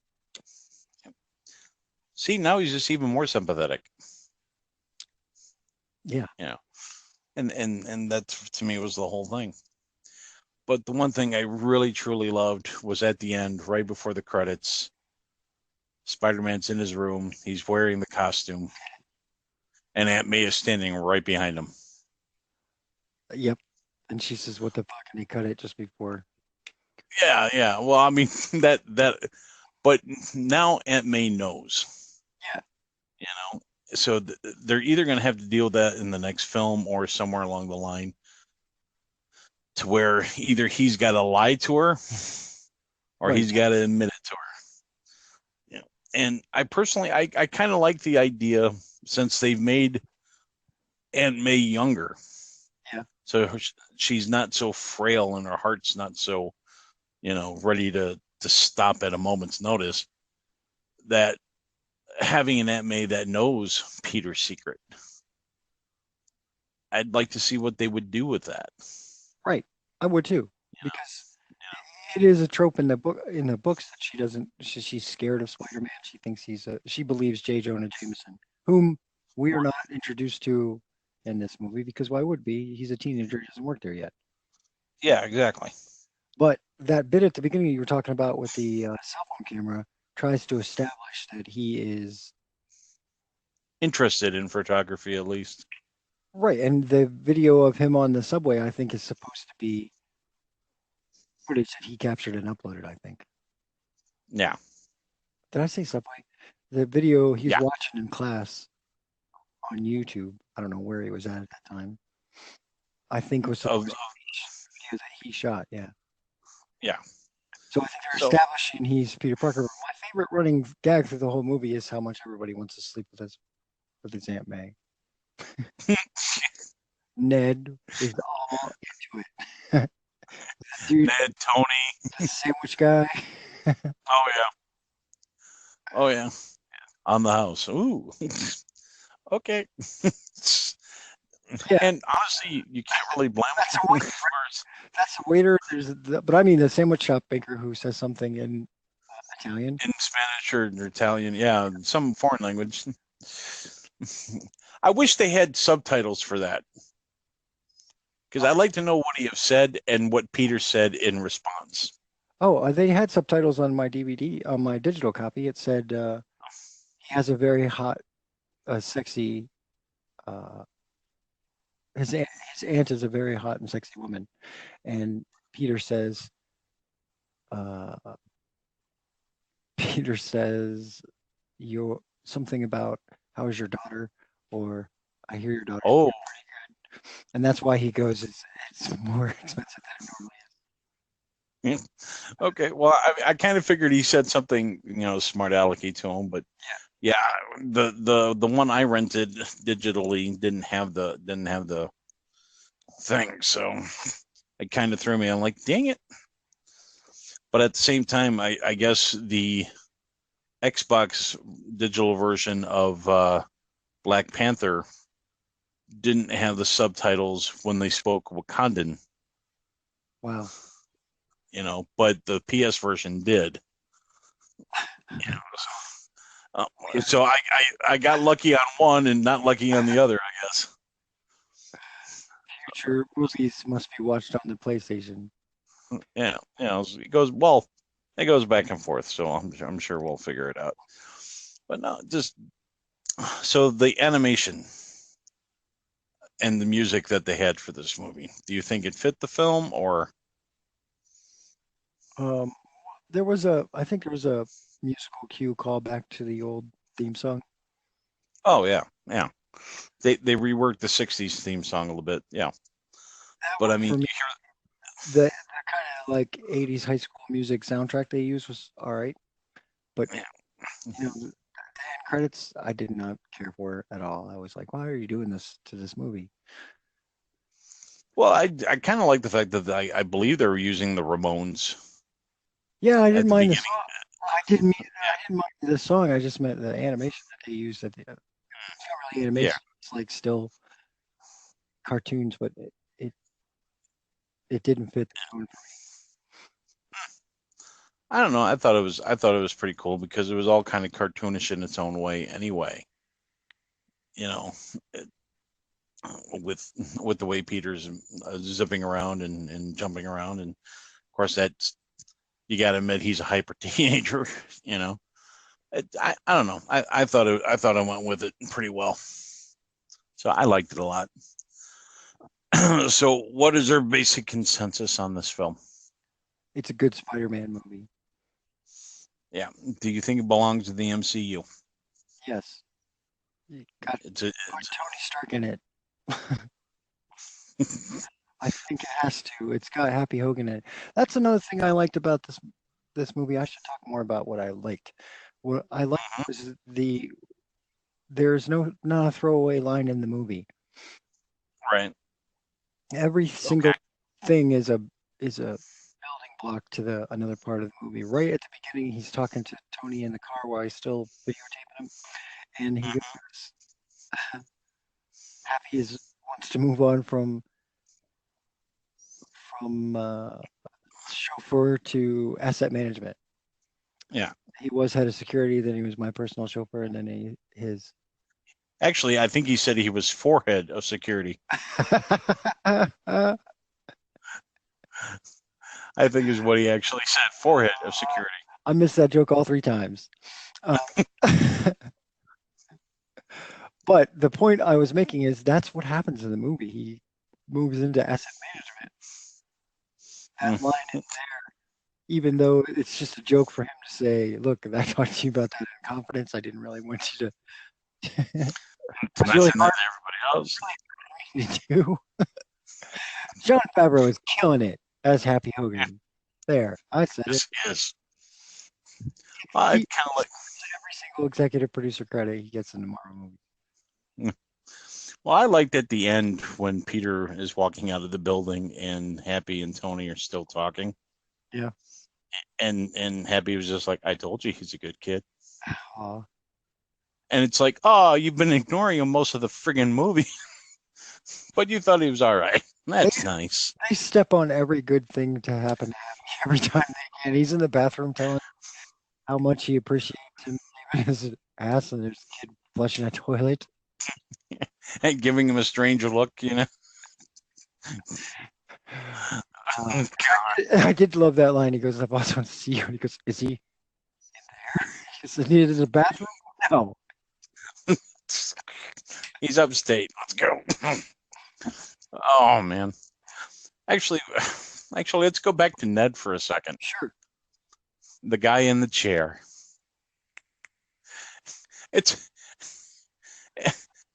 See, now he's just even more sympathetic. Yeah. And that to me was the whole thing. But the one thing I really truly loved was at the end, right before the credits, Spider-Man's in his room. He's wearing the costume, and Aunt May is standing right behind him. Yep. And she says, "What the fuck?" And he cut it just before. Yeah. Well, I mean that, but now Aunt May knows. Yeah. So they're either going to have to deal with that in the next film or somewhere along the line, to where either he's got to lie to her or he's got to admit it to her. And I personally, I kind of like the idea, since they've made Aunt May younger. Yeah. So she's not so frail and her heart's not so, ready to stop at a moment's notice, that having an Aunt May that knows Peter's secret, I'd like to see what they would do with that. Right. I would too, because it is a trope in the books that she's scared of Spider-Man. She thinks she believes J. Jonah Jameson whom we are not introduced to in this movie because why would be? He's a teenager, he doesn't work there yet. Yeah, exactly. But that bit at the beginning you were talking about with the cell phone camera tries to establish that he is interested in photography, at least. right. And the video of him on the subway, I think, is supposed to be footage that he captured and uploaded, I think. Yeah. Did I say subway? The video he's Yeah. watching in class on YouTube. I don't know where he was at that time. I think was supposed to be the video that he shot. Yeah. Yeah. So I think they're establishing he's Peter Parker. My favorite running gag through the whole movie is how much everybody wants to sleep with his Aunt May. Ned is all into it. Dude, Ned, Tony, sandwich guy. Oh yeah. Oh yeah. On the house. Ooh. Okay. Yeah. And honestly, you can't really blame him. That's a waiter. But I mean the sandwich shop baker who says something in Italian. In Spanish or Italian, yeah, some foreign language. I wish they had subtitles for that. Because I'd like to know what he have said and what Peter said in response. Oh, they had subtitles on my DVD, on my digital copy. It said he has a very hot, sexy. His aunt is a very hot and sexy woman, and Peter says, uh, Peter says, "You're something about how is your daughter?" Or I hear your daughter's pretty good, and that's why he goes. It's more expensive than it normally is. Okay, well, I kind of figured he said something, smart alecky to him, but yeah, the one I rented digitally didn't have the thing, so it kind of threw me. I'm like, dang it! But at the same time, I guess the Xbox digital version of Black Panther didn't have the subtitles when they spoke Wakandan. Wow. But the PS version did. So I got lucky on one and not lucky on the other, I guess. Future movies must be watched on the PlayStation. Yeah, it goes back and forth, so I'm sure we'll figure it out. But no, just so the animation and the music that they had for this movie, do you think it fit the film or? I think there was a musical cue call back to the old theme song. Oh yeah. They reworked the '60s theme song a little bit, yeah. But I mean, the kind of like '80s high school music soundtrack they used was all right, but the end credits I did not care for at all. I was like, why are you doing this to this movie? Well, I kind of like the fact that I believe they were using the Ramones. Yeah, I didn't mind the song. I didn't mind the song. I just meant the animation that they used at the. It's not really animation. Yeah. It's like still cartoons, but it didn't fit the tone for me. I don't know. I thought it was pretty cool because it was all kind of cartoonish in its own way anyway. With the way Peter's zipping around and jumping around, and of course that's you got to admit he's a hyper teenager. I don't know. I thought I went with it pretty well, so I liked it a lot. So, what is their basic consensus on this film? It's a good Spider-Man movie. Yeah. Do you think it belongs to the MCU? Yes. It's Tony Stark in it. I think it has to. It's got Happy Hogan in it. That's another thing I liked about this movie. I should talk more about what I liked. What I liked was there's not a throwaway line in the movie. Right. Every single thing is a building block to another part of the movie. Right at the beginning, he's talking to Tony in the car while he's still videotaping him, and he goes, "Happy wants to move on from chauffeur to asset management." Yeah. He was head of security, then he was my personal chauffeur, and then Actually, I think he said he was forehead of security. I think is what he actually said. Forehead of security. I missed that joke all 3 times. But the point I was making is that's what happens in the movie. He moves into asset management. That line is there, even though it's just a joke for him to say, "Look, I talked to you about that in confidence. I didn't really want you to." It's really hard to everybody else. To do. Jon Favreau is killing it as Happy Hogan. There, I said it. Yes. I kind of like every single executive producer credit he gets in the Marvel movie. Well, I liked at the end when Peter is walking out of the building and Happy and Tony are still talking. Yeah. And Happy was just like, I told you he's a good kid. Aww. And it's like, oh, you've been ignoring him most of the friggin' movie. But you thought he was all right. That's nice. They step on every good thing to happen every time they can. He's in the bathroom telling how much he appreciates him leaving his ass, and there's a kid flushing a toilet. And giving him a strange look, you know. I did love that line. He goes, "The boss wants to see you." And he goes, "Is he in there?" He says, "Is a bathroom?" No. He's upstate. Let's go. Oh man. Actually, let's go back to Ned for a second. Sure. The guy in the chair.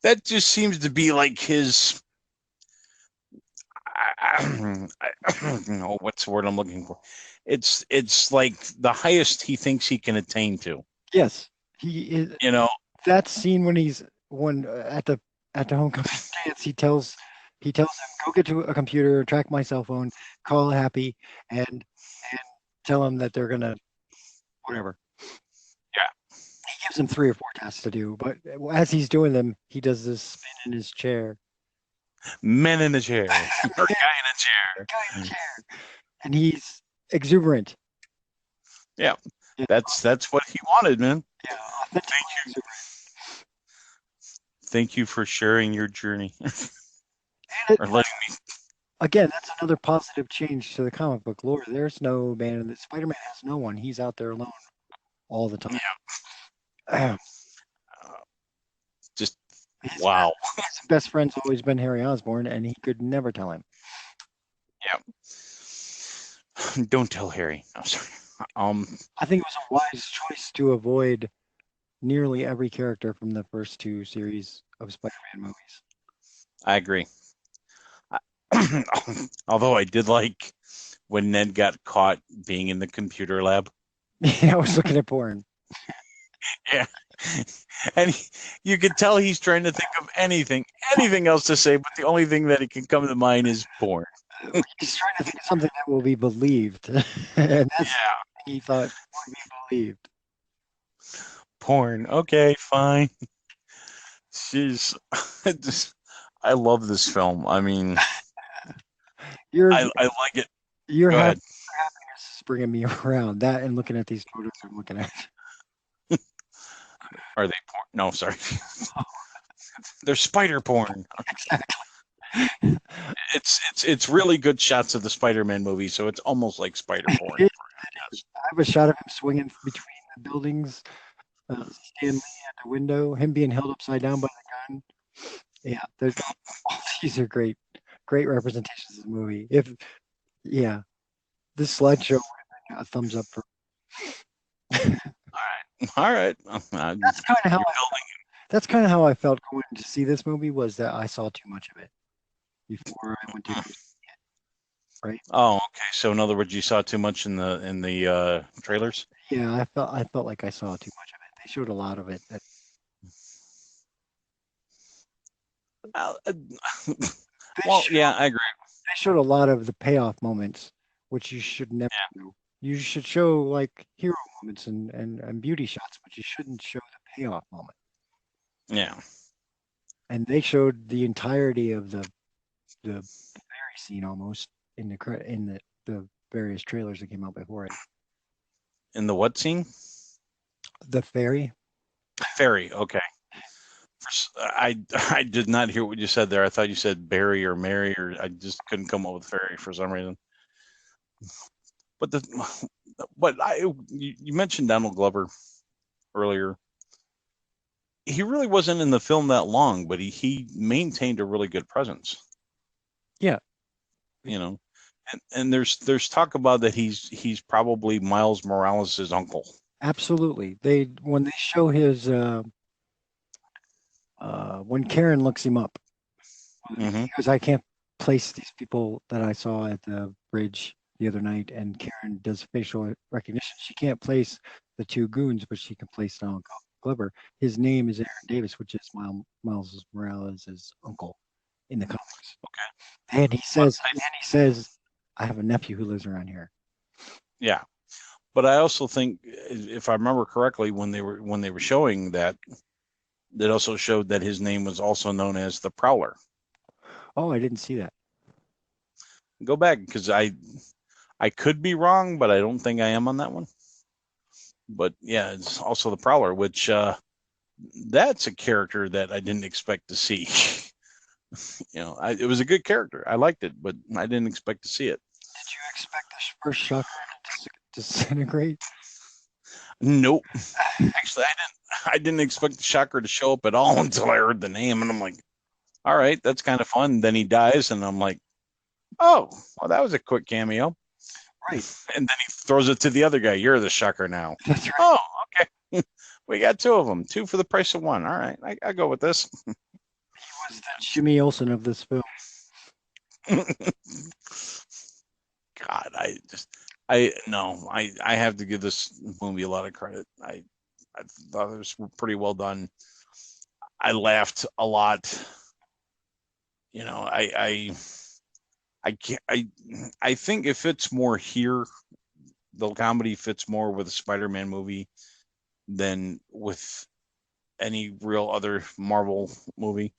That just seems to be like his. I don't know what's the word I'm looking for. It's like the highest he thinks he can attain to. Yes, he is. You know that scene when at the homecoming dance, he tells him, "Go get to a computer, track my cell phone, call Happy, and tell him that they're gonna whatever." Yeah. He gives him 3 or 4 tasks to do, but as he's doing them, he does this spin in his chair. Men in the chair. Or guy in a chair. Guy in a chair. And he's exuberant. Yeah. That's what he wanted, man. Yeah. Thank you. Thank you for sharing your journey. Or letting me. Again, that's another positive change to the comic book lore. There's no man. Spider-Man has no one. He's out there alone all the time. Yeah. Just wow. His best friend's always been Harry Osborn, and he could never tell him. Yeah. Don't tell Harry. I'm sorry. I think it was a wise choice to avoid nearly every character from the first 2 series of Spider-Man movies. I agree. Although I did like when Ned got caught being in the computer lab. Yeah, I was looking at porn. Yeah. And you could tell he's trying to think of anything else to say, but the only thing that it can come to mind is porn. He's trying to think of something that will be believed. And that's he thought would be believed. Porn. Okay, fine. Jeez. I love this film. I mean, I like it. Your happiness is bringing me around. That and looking at these photos I'm looking at. Are they porn? No, sorry. They're spider porn. Exactly. It's really good shots of the Spider-Man movie, so it's almost like spider porn. I have a shot of him swinging between the buildings, Stan Lee at the window, him being held upside down by the gun. Yeah, there's all these are great representations of the movie. This slideshow would have been a thumbs up for. All right. That's kind of how I felt going to see this movie, was that I saw too much of it before I went to see it. Right. Oh, okay. So in other words, you saw too much in the trailers? Yeah, I felt like I saw too much of it. They showed a lot of it. Yeah, I agree. They showed a lot of the payoff moments, which you should never do. You should show like hero moments and beauty shots, but you shouldn't show the payoff moment. Yeah. And they showed the entirety of the ferry scene almost in the various trailers that came out before it. In the what scene? The ferry. Ferry, okay. I did not hear what you said there. I thought you said Barry or Mary, or I just couldn't come up with Fairy for some reason. But you mentioned Donald Glover earlier. He really wasn't in the film that long, but he maintained a really good presence. Yeah. And there's talk about that he's probably Miles Morales' uncle. Absolutely. When they show his when Karen looks him up, because I can't place these people that I saw at the bridge the other night, and Karen does facial recognition. She can't place the two goons, but she can place Donald Glover. His name is Aaron Davis, which is Miles Morales' uncle in the comics. Okay. And he says, I have a nephew who lives around here. Yeah. But I also think, if I remember correctly, when they were showing that, it also showed that his name was also known as the Prowler. Oh, I didn't see that. Go back, because I could be wrong, but I don't think I am on that one. But yeah, it's also the Prowler, which that's a character that I didn't expect to see. It was a good character. I liked it, but I didn't expect to see it. Did you expect the first Shocker to disintegrate? Nope. Actually, I didn't expect the Shocker to show up at all until I heard the name, and I'm like, all right, that's kind of fun. Then he dies, and I'm like, oh, well, that was a quick cameo. Right. And then he throws it to the other guy. You're the Shocker now. That's right. Oh, okay. We got two of them. Two for the price of one. All right. I go with this. He was the Jimmy Olsen of this film. God, I have to give this movie a lot of credit. I thought it was pretty well done. I laughed a lot. I think it fits more here. The comedy fits more with a Spider-Man movie than with any real other Marvel movie.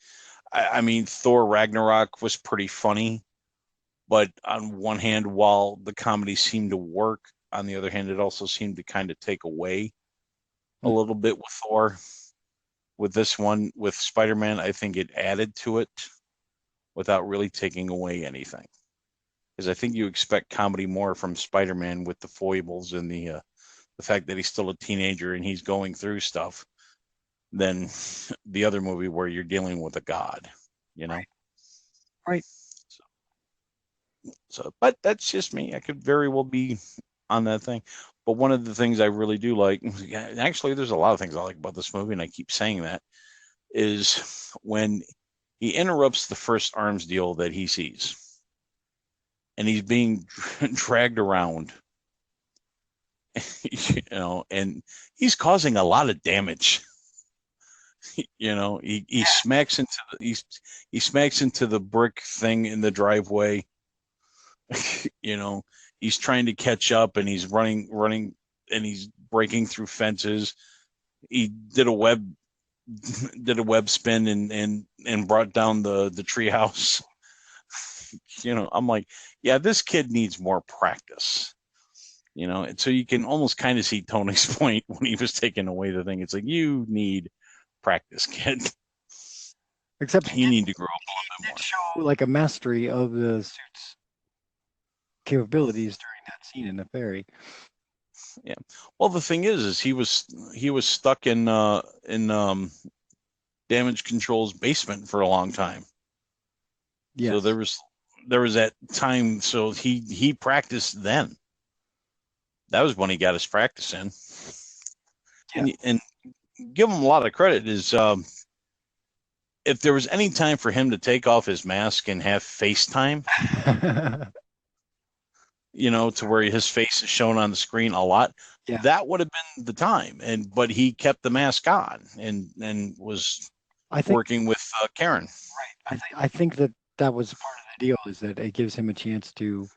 I mean, Thor Ragnarok was pretty funny, but on one hand, while the comedy seemed to work, on the other hand, it also seemed to kind of take away a little bit with Thor. With this one, with Spider-Man, I think it added to it without really taking away anything. Because I think you expect comedy more from Spider-Man with the foibles and the fact that he's still a teenager and he's going through stuff than the other movie where you're dealing with a god, Right. So, but that's just me. I could very well be on that thing. But one of the things I really do like, actually, there's a lot of things I like about this movie, and I keep saying that, is when he interrupts the first arms deal that he sees, and he's being dragged around, and he's causing a lot of damage. He smacks into the brick thing in the driveway. He's trying to catch up, and he's running, and he's breaking through fences. He did a web spin and brought down the treehouse. I'm like, yeah, this kid needs more practice. And so you can almost kind of see Tony's point when he was taking away the thing. It's like, you need practice, kid. Except you need to grow up a little bit more. Show like a mastery of the suit's capabilities during that scene in the ferry. Yeah. Well, the thing is he was stuck in Damage Control's basement for a long time. Yes. So there was that time. So he practiced then. That was when he got his practice in. Yeah. And give him a lot of credit is if there was any time for him to take off his mask and have FaceTime, to where his face is shown on the screen a lot, that would have been the time. But he kept the mask on and was working with Karen. Right. I think that was part of the deal, is that it gives him a chance to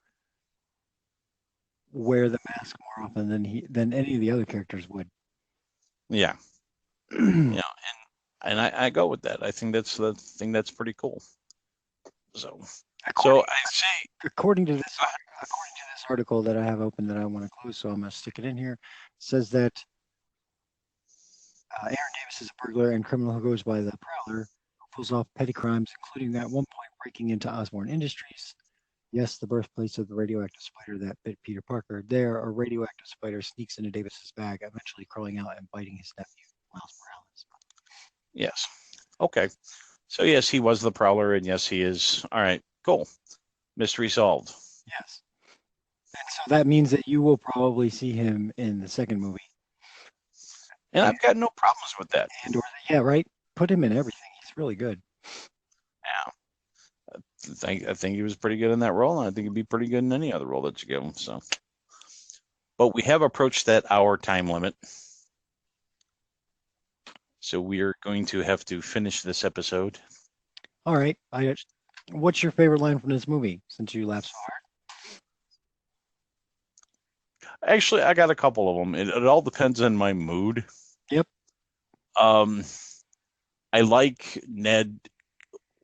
wear the mask more often than any of the other characters would. Yeah. And I go with that. I think that's pretty cool. So I say, according to this article that I have open that I want to close, so I'm going to stick it in here, says that Aaron Davis is a burglar and criminal who goes by the Prowler, who pulls off petty crimes, including at one point breaking into Osborne Industries. Yes, the birthplace of the radioactive spider that bit Peter Parker. There, a radioactive spider sneaks into Davis's bag, eventually crawling out and biting his nephew, Miles Morales. Yes. Okay. So yes, he was the Prowler, and yes, he is. All right. Cool. Mystery solved. Yes. And so that means that you will probably see him in the second movie. And I've got no problems with that. Yeah, right. Put him in everything. He's really good. Yeah. I think he was pretty good in that role, and I think he'd be pretty good in any other role that you give him. So, but we have approached that hour time limit, so we are going to have to finish this episode. All right. What's your favorite line from this movie? Since you laughed so hard. Actually, I got a couple of them. It all depends on my mood. Yep. I like Ned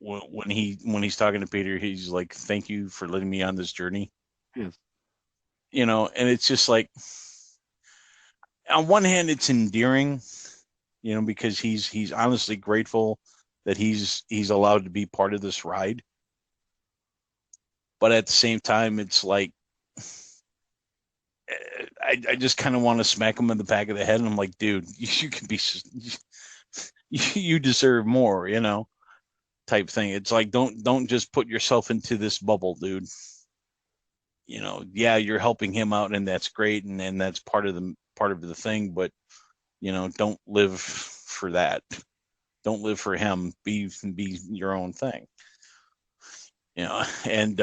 when he's talking to Peter. He's like, "Thank you for letting me on this journey." Yes. You know, and it's just like, on one hand, it's endearing, you know, because he's honestly grateful that he's allowed to be part of this ride. But at the same time, it's like, I just kind of want to smack him in the back of the head, and I'm like, dude, you can be, you deserve more, you know, type thing. It's like, don't just put yourself into this bubble, dude. You know, yeah, you're helping him out, and that's great, and that's part of the thing. But you know, don't live for that. Don't live for him. Be your own thing. You know, and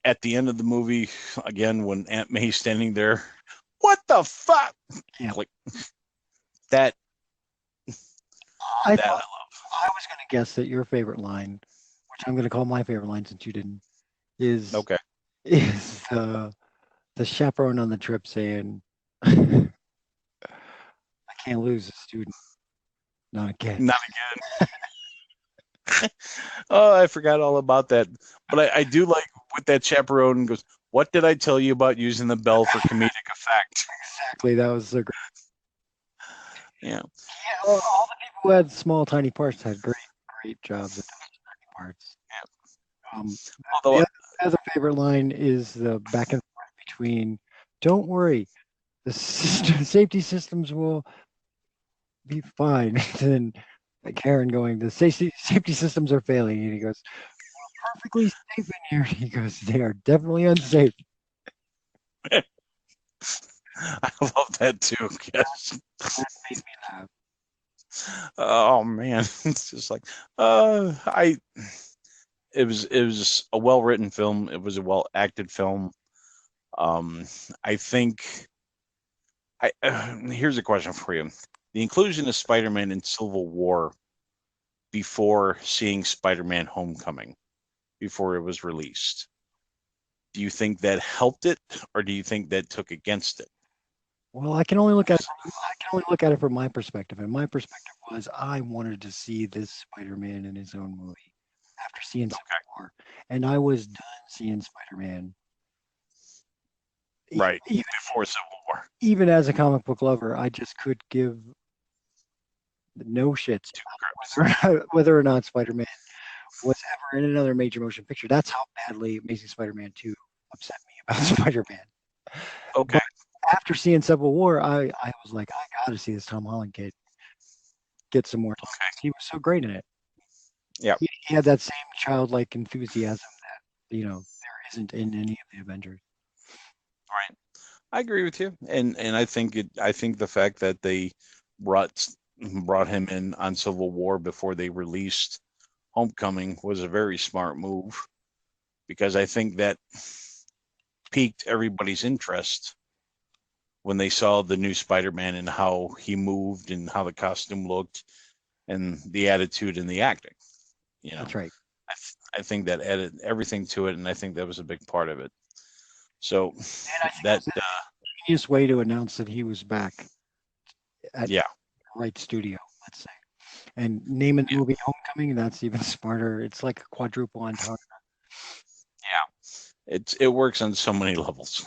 at the end of the movie, again, when Aunt May's standing there, what the fuck? Yeah. Like that. I love. I was going to guess that your favorite line, which I'm going to call my favorite line since you didn't, is okay. Is the chaperone on the trip saying, "I can't lose a student, not again." Not again. Oh, I forgot all about that. But I do like with that chaperone goes, "What did I tell you about using the bell for comedic effect?" Exactly. That was so great. Yeah. All the people who had small, tiny parts had great jobs at those tiny parts. Yeah. Although the other favorite line is the back and forth between, "Don't worry, the safety systems will be fine." And then Karen going, "The safety systems are failing," and he goes, "We're perfectly safe in here." And he goes, "They are definitely unsafe." I love that too. Yes. That made me laugh. Oh man, it's just like it was a well written film. It was a well acted film. I think here's a question for you: the inclusion of Spider-Man in Civil War before seeing Spider-Man: Homecoming, before it was released. Do you think that helped it, or do you think that took against it? Well, I can only look at it from my perspective, and my perspective was I wanted to see this Spider-Man in his own movie after seeing Civil War, and I was done seeing Spider-Man. Right, before Civil War. Even as a comic book lover, I just could give no shits whether or not Spider-Man was ever in another major motion picture. That's how badly Amazing Spider-Man 2 upset me about Spider-Man. Okay. But after seeing Civil War, I was like, I got to see this Tom Holland kid get some more time. Okay. He was so great in it. Yeah. He had that same childlike enthusiasm that, you know, there isn't in any of the Avengers. Right. I agree with you. And I think the fact that they brought him in on Civil War before they released Homecoming was a very smart move, because I think that piqued everybody's interest when they saw the new Spider-Man and how he moved and how the costume looked and the attitude and the acting. You know, that's right. I think that added everything to it, and I think that was a big part of it. So that the easiest way to announce that he was back at the right studio, let's say, and naming the movie Homecoming, that's even smarter. It's like a quadruple entendre. Yeah, it works on so many levels.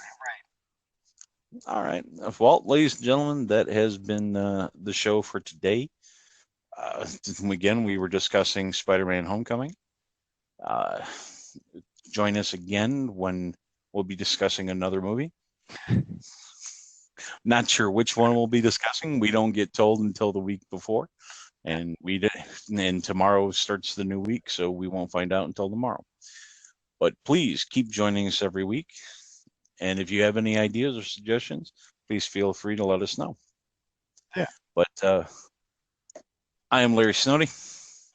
All right. Well, ladies and gentlemen, that has been the show for today. Again, we were discussing Spider-Man Homecoming. Uh, Join us again when we'll be discussing another movie. Not sure which one we'll be discussing. We don't get told until the week before, and tomorrow starts the new week, so we won't find out until tomorrow. But please keep joining us every week, and if you have any ideas or suggestions, please feel free to let us know. Yeah. But I am Larry Snowdy.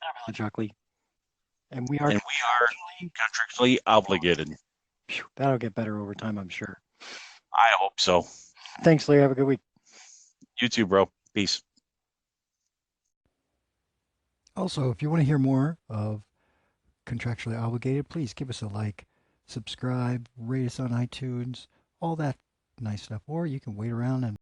I'm Alan Shockley. And we are contractually obligated. That'll get better over time, I'm sure. I hope so. Thanks, Larry. Have a good week. You too, bro. Peace. Also, if you want to hear more of Contractually Obligated, please give us a like, subscribe, rate us on iTunes, all that nice stuff. Or you can wait around and